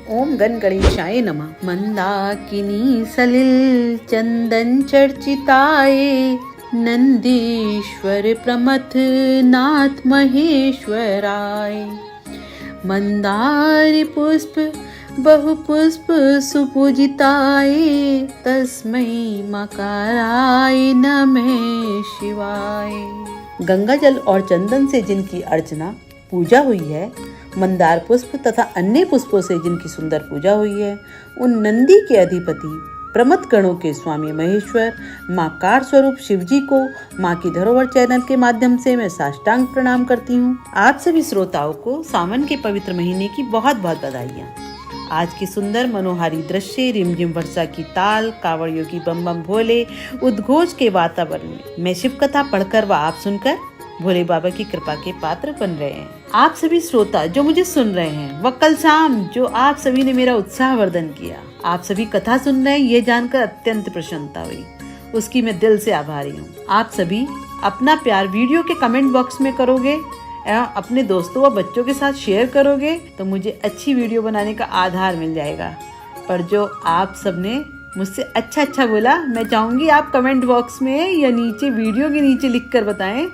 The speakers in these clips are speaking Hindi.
ओम गण गणेशाय नमः। मंदाकिनी सलिल चंदन चर्चिताय, नंदीश्वर प्रमथ नाथ महेश्वराय। मंदार पुष्प बहु पुष्प सुपूजिताय, तस्मै मकाराय नमः शिवाय। गंगा जल और चंदन से जिनकी अर्चना पूजा हुई है, मंदार पुष्प तथा अन्य पुष्पों से जिनकी सुंदर पूजा हुई है, उन नंदी के अधिपति प्रमथ गणों के स्वामी महेश्वर मां कार स्वरूप शिवजी को मां की धरोहर चैनल के माध्यम से मैं साष्टांग प्रणाम करती हूँ। आप सभी श्रोताओं को सावन के पवित्र महीने की बहुत बहुत बधाइयाँ। आज की सुंदर मनोहारी दृश्य, रिमझिम वर्षा की ताल, कांवड़ियों की बम बम भोले उद्घोष के वातावरण में मैं शिव कथा पढ़कर व आप सुनकर भोले बाबा की कृपा के पात्र बन रहे हैं। आप सभी श्रोता जो मुझे सुन रहे हैं व कल शाम जो आप सभी ने मेरा उत्साहवर्धन किया, आप सभी कथा सुन रहे हैं, ये जानकर अत्यंत प्रसन्नता हुई। उसकी मैं दिल से आभारी हूँ। आप सभी अपना प्यार वीडियो के कमेंट बॉक्स में करोगे एवं अपने दोस्तों व बच्चों के साथ शेयर करोगे तो मुझे अच्छी वीडियो बनाने का आधार मिल जाएगा। पर जो आप सबने मुझसे अच्छा बोला, मैं चाहूंगी आप कमेंट बॉक्स में या नीचे वीडियो के नीचे लिख कर बताएं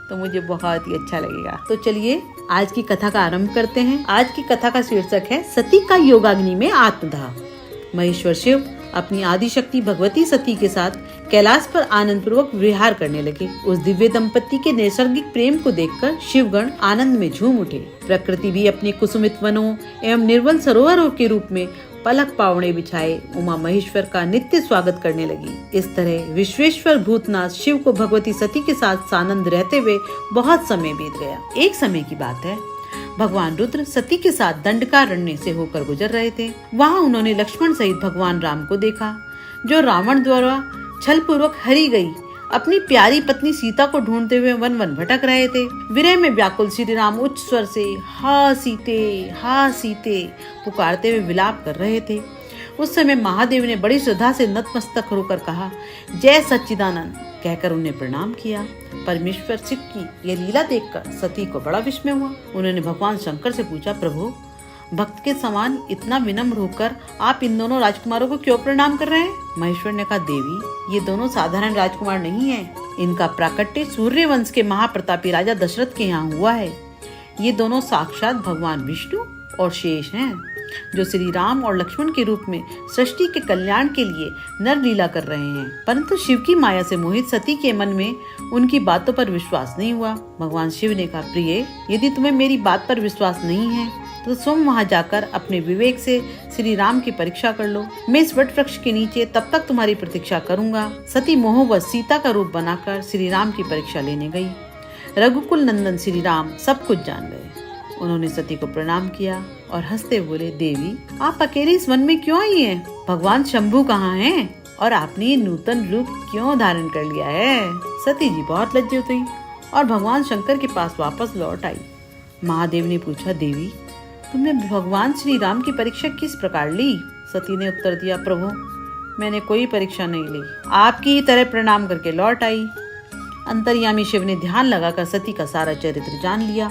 तो मुझे बहुत ही अच्छा लगेगा। तो चलिए आज की कथा का आरंभ करते हैं। आज की कथा का शीर्षक है सती का योगाग्नि में आत्मदाह। महेश्वर शिव अपनी आदि शक्ति भगवती सती के साथ कैलाश पर आनंद पूर्वक विहार करने लगे। उस दिव्य दंपति के नैसर्गिक प्रेम को देखकर शिवगण आनंद में झूम उठे। प्रकृति भी अपने कुसुमित वनों एवं निर्मल सरोवरों के रूप में पलक पावड़े बिछाए उमा महेश्वर का नित्य स्वागत करने लगी। इस तरह विश्वेश्वर भूतनाथ शिव को भगवती सती के साथ सानंद रहते हुए बहुत समय बीत गया। एक समय की बात है, भगवान रुद्र सती के साथ दंडकारण्य से होकर गुजर रहे थे। वहाँ उन्होंने लक्ष्मण सहित भगवान राम को देखा, जो रावण द्वारा छल पूर्वक हरी गई अपनी प्यारी पत्नी सीता को ढूंढते हुए वन वन भटक रहे थे। विरह में व्याकुल श्री राम उच्च स्वर से हा सीते पुकारते हुए विलाप कर रहे थे। उस समय महादेव ने बड़ी श्रद्धा से नतमस्तक होकर कहा, जय सच्चिदानंद कहकर उन्हें प्रणाम किया। परमेश्वर शिव की यह लीला देखकर सती को बड़ा विस्मय हुआ। उन्होंने भगवान शंकर से पूछा, प्रभु भक्त के समान इतना विनम्र होकर आप इन दोनों राजकुमारों को क्यों प्रणाम कर रहे हैं? महेश्वर ने कहा, देवी ये दोनों साधारण राजकुमार नहीं हैं। इनका प्राकट्य सूर्य वंश के महाप्रतापी राजा दशरथ के यहाँ हुआ है। ये दोनों साक्षात भगवान विष्णु और शेष हैं, जो श्री राम और लक्ष्मण के रूप में सृष्टि के कल्याण के लिए नर लीला कर रहे हैं। परंतु शिव की माया से मोहित सती के मन में उनकी बातों पर विश्वास नहीं हुआ। भगवान शिव ने कहा, प्रिय यदि तुम्हें मेरी बात पर विश्वास नहीं है तो तुम वहाँ जाकर अपने विवेक से श्री राम की परीक्षा कर लो। मैं इस वट वृक्ष के नीचे तब तक तुम्हारी प्रतीक्षा करूंगा। सती मोहवश सीता का रूप बनाकर श्री राम की परीक्षा लेने गई। रघुकुल नंदन श्री राम सब कुछ जान गए। उन्होंने सती को प्रणाम किया और हंसते बोले, देवी आप अकेले इस वन में क्यों आई हैं? भगवान शंभू कहाँ हैं? और आपने ये नूतन रूप क्यों धारण कर लिया है? सती जी बहुत लज्जित हुई और भगवान शंकर के पास वापस लौट आई। महादेव ने पूछा, देवी तुमने भगवान श्री राम की परीक्षा किस प्रकार ली? सती ने उत्तर दिया, प्रभु मैंने कोई परीक्षा नहीं ली, आपकी ही तरह प्रणाम करके लौट आई। अंतर्यामी शिव ने ध्यान लगाकर सती का सारा चरित्र जान लिया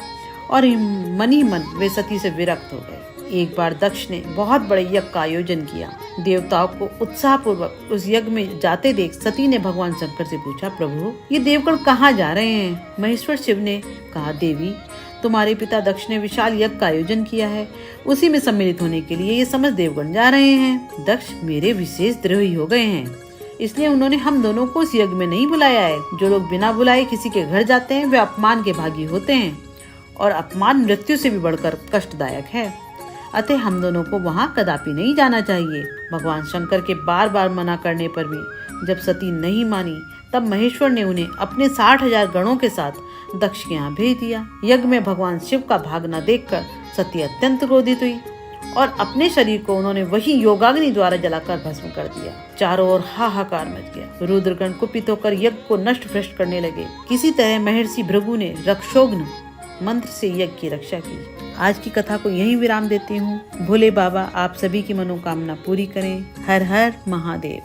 और मन ही मन वे सती से विरक्त हो गए। एक बार दक्ष ने बहुत बड़े यज्ञ का आयोजन किया। देवताओं को उत्साह पूर्वक उस यज्ञ में जाते देख सती ने भगवान शंकर से पूछा, प्रभु ये देवगण कहाँ जा रहे हैं? महेश्वर शिव ने कहा, देवी तुम्हारे पिता दक्ष ने विशाल यज्ञ का आयोजन किया है, उसी में सम्मिलित होने के लिए ये समस्त देवगण जा रहे हैं। दक्ष मेरे विशेष द्रोही हो गए हैं, इसलिए उन्होंने हम दोनों को इस यज्ञ में नहीं बुलाया है। जो लोग बिना बुलाए किसी के घर जाते हैं वे अपमान के भागी होते हैं और अपमान मृत्यु से भी बढ़कर कष्टदायक है। अतः हम दोनों को वहाँ कदापि नहीं जाना चाहिए। भगवान शंकर के बार बार मना करने पर भी जब सती नहीं मानी तब महेश्वर ने उन्हें अपने 60,000 गणों के साथ दक्ष के यहाँ भेज दिया। यज्ञ में भगवान शिव का भागना देखकर सती अत्यंत क्रोधित हुई और अपने शरीर को उन्होंने वही योगाग्नि द्वारा जलाकर भस्म कर दिया। चारों ओर हाहाकार मच गया। रुद्रगण कुपित होकर यज्ञ को नष्ट भ्रष्ट करने लगे। किसी तरह महर्षि भृगु ने रक्षोघ्न मंत्र से यज्ञ की रक्षा की। आज की कथा को यहीं विराम देती हूँ। भोले बाबा आप सभी की मनोकामना पूरी करें। हर हर महादेव।